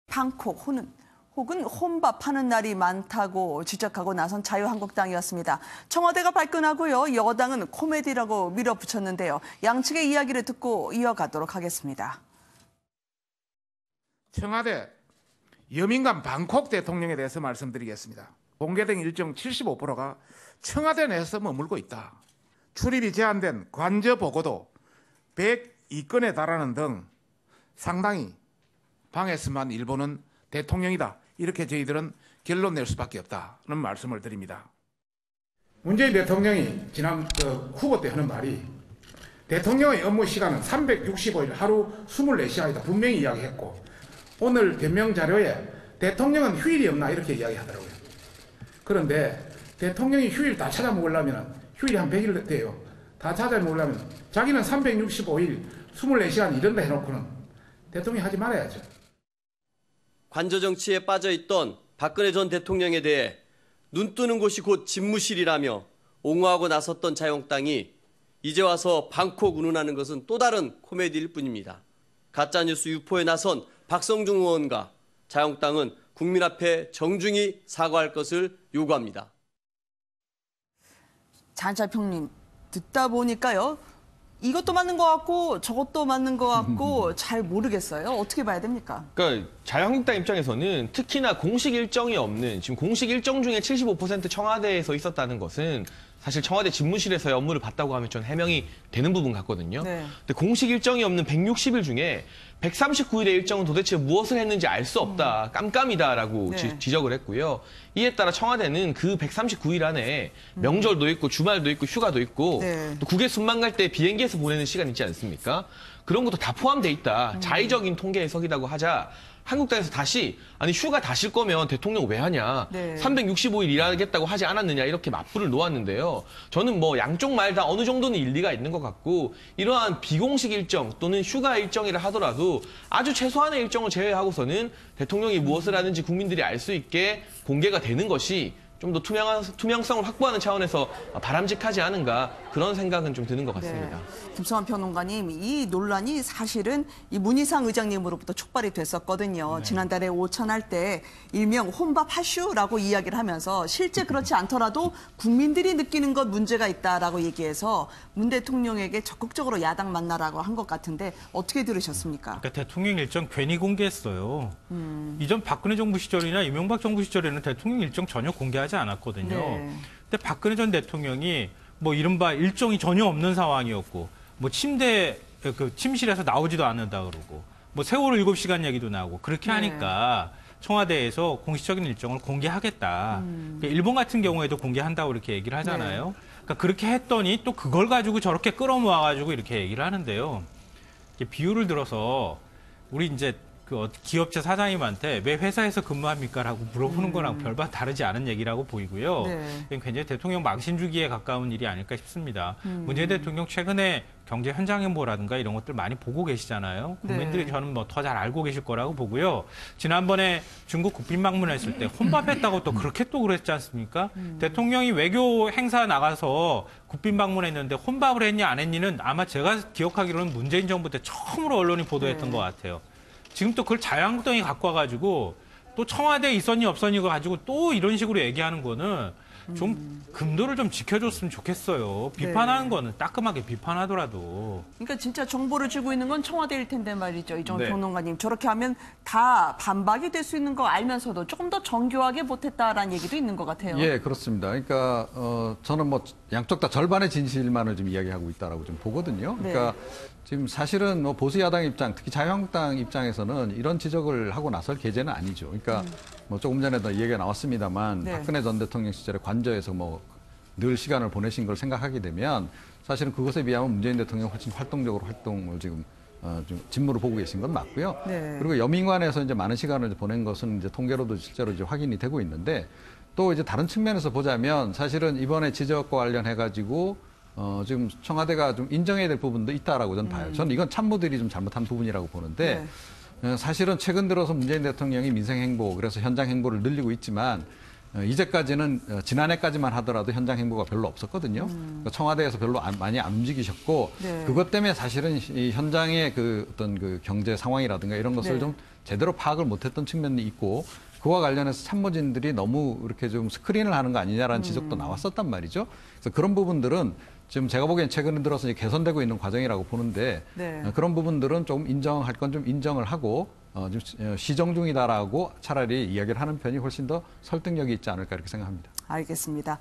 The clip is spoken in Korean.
방콕 혹은 혼밥 하는 날이 많다고 지적하고 나선 자유한국당이었습니다. 청와대가 발끈하고요. 여당은 코미디라고 밀어붙였는데요. 양측의 이야기를 듣고 이어가도록 하겠습니다. 청와대 여민감 방콕 대통령에 대해서 말씀드리겠습니다. 공개된 일정 75%가 청와대 내에서 머물고 있다. 출입이 제한된 관저 보고도 102건에 달하는 등 상당히 방에서만 일본은 대통령이다. 이렇게 저희들은 결론 낼 수밖에 없다는 말씀을 드립니다. 문재인 대통령이 지난 후보 때 하는 말이 대통령의 업무 시간은 365일 하루 24시간이다. 분명히 이야기했고 오늘 변명 자료에 대통령은 휴일이 없나 이렇게 이야기하더라고요. 그런데 대통령이 휴일 다 찾아 먹으려면 휴일이 한 100일 돼요. 다 찾아 먹으려면 자기는 365일 24시간 이런다 해놓고는 대통령이 하지 말아야죠. 관저 정치에 빠져있던 박근혜 전 대통령에 대해 눈 뜨는 곳이 곧 집무실이라며 옹호하고 나섰던 자유한국당이 이제 와서 방콕 운운하는 것은 또 다른 코미디일 뿐입니다. 가짜뉴스 유포에 나선 박성중 의원과 자유한국당은 국민 앞에 정중히 사과할 것을 요구합니다. 장찰평님, 듣다 보니까요. 이것도 맞는 것 같고 저것도 맞는 것 같고 잘 모르겠어요. 어떻게 봐야 됩니까? 그러니까 자유한국당 입장에서는 특히나 공식 일정이 없는 지금 공식 일정 중에 75% 청와대에서 있었다는 것은 사실 청와대 집무실에서의 업무를 봤다고 하면 좀 해명이 되는 부분 같거든요. 네. 근데 공식 일정이 없는 160일 중에 139일의 일정은 도대체 무엇을 했는지 알 수 없다. 깜깜이다라고 네. 지적을 했고요. 이에 따라 청와대는 그 139일 안에 명절도 있고 주말도 있고 휴가도 있고 네. 또 국외 순방 갈 때 비행기에서 보내는 시간 있지 않습니까? 그런 것도 다 포함돼 있다. 자의적인 통계 해석이라고 하자 한국당에서 다시 아니 휴가 다 쉴 거면 대통령 왜 하냐. 네. 365일 일하겠다고 하지 않았느냐 이렇게 맞불을 놓았는데요. 저는 뭐 양쪽 말 다 어느 정도는 일리가 있는 것 같고 이러한 비공식 일정 또는 휴가 일정이라 하더라도 아주 최소한의 일정을 제외하고서는 대통령이 무엇을 하는지 국민들이 알 수 있게 공개가 되는 것이 좀 더 투명성을 확보하는 차원에서 바람직하지 않은가 그런 생각은 좀 드는 것 같습니다. 네. 김성환 평론가님, 이 논란이 사실은 이 문희상 의장님으로부터 촉발이 됐었거든요. 네. 지난달에 오천할 때 일명 혼밥 하슈라고 이야기를 하면서 실제 그렇지 않더라도 국민들이 느끼는 것 문제가 있다라고 얘기해서 문 대통령에게 적극적으로 야당 만나라고 한 것 같은데 어떻게 들으셨습니까? 그러니까 대통령 일정 괜히 공개했어요. 이전 박근혜 정부 시절이나 이명박 정부 시절에는 대통령 일정 전혀 공개하지 않았거든요. 네. 근데 박근혜 전 대통령이 뭐 이른바 일정이 전혀 없는 상황이었고 뭐 침실에서 나오지도 않는다 그러고 뭐 세월호 7시간 얘기도 나오고 그렇게 하니까 청와대에서 공식적인 일정을 공개하겠다. 그러니까 일본 같은 경우에도 공개한다고 이렇게 얘기를 하잖아요. 네. 그러니까 그렇게 했더니 또 그걸 가지고 저렇게 끌어모아가지고 이렇게 얘기를 하는데요. 비유를 들어서 우리 이제 그 기업체 사장님한테 왜 회사에서 근무합니까라고 물어보는 거랑 별반 다르지 않은 얘기라고 보이고요. 네. 굉장히 대통령 망신 주기에 가까운 일이 아닐까 싶습니다. 문재인 대통령 최근에 경제 현장 행보라든가 이런 것들 많이 보고 계시잖아요. 국민들이 네. 저는 뭐 더 잘 알고 계실 거라고 보고요. 지난번에 중국 국빈 방문했을 때 혼밥했다고 또 그렇게 또 그랬지 않습니까? 대통령이 외교 행사 나가서 국빈 방문했는데 혼밥을 했냐 안 했니는 아마 제가 기억하기로는 문재인 정부 때 처음으로 언론이 보도했던 것 같아요. 지금 또 그걸 자유한국당이 갖고 와가지고 또 청와대에 있었니 없었니 가지고 또 이런 식으로 얘기하는 거는 좀 금도를 좀 지켜줬으면 좋겠어요. 비판하는 거는 따끔하게 비판하더라도. 그러니까 진짜 정보를 쥐고 있는 건 청와대일 텐데 말이죠. 이정훈 네. 평론가님. 저렇게 하면 다 반박이 될 수 있는 거 알면서도 조금 더 정교하게 못했다라는 얘기도 있는 것 같아요. 예, 그렇습니다. 그러니까 저는 뭐 양쪽 다 절반의 진실만을 좀 이야기하고 있다라고 좀 보거든요. 그러니까 지금 사실은 뭐 보수 야당 입장, 특히 자유한국당 입장에서는 이런 지적을 하고 나설 계제는 아니죠. 그러니까 뭐 조금 전에도 얘기가 나왔습니다만 박근혜 전 대통령 시절에 관저에서 뭐 늘 시간을 보내신 걸 생각하게 되면 사실은 그것에 비하면 문재인 대통령이 훨씬 활동적으로 활동을 지금 좀 직무를 보고 계신 건 맞고요. 네. 그리고 여민관에서 이제 많은 시간을 보낸 것은 이제 통계로도 실제로 이제 확인이 되고 있는데 또 이제 다른 측면에서 보자면 사실은 이번에 지적과 관련해 가지고 지금 청와대가 좀 인정해야 될 부분도 있다라고 저는 봐요. 저는 이건 참모들이 좀 잘못한 부분이라고 보는데 사실은 최근 들어서 문재인 대통령이 민생 행보 그래서 현장 행보를 늘리고 있지만 이제까지는 지난해까지만 하더라도 현장 행보가 별로 없었거든요. 그러니까 청와대에서 별로 많이 안 움직이셨고 그것 때문에 사실은 이 현장의 그 어떤 그 경제 상황이라든가 이런 것을 좀 제대로 파악을 못했던 측면이 있고 그와 관련해서 참모진들이 너무 이렇게 좀 스크린을 하는 거 아니냐라는 지적도 나왔었단 말이죠. 그래서 그런 부분들은 지금 제가 보기엔 최근에 들어서 이제 개선되고 있는 과정이라고 보는데 네. 그런 부분들은 좀 인정할 건 좀 인정을 하고 좀 시정 중이다라고 차라리 이야기를 하는 편이 훨씬 더 설득력이 있지 않을까 이렇게 생각합니다. 알겠습니다.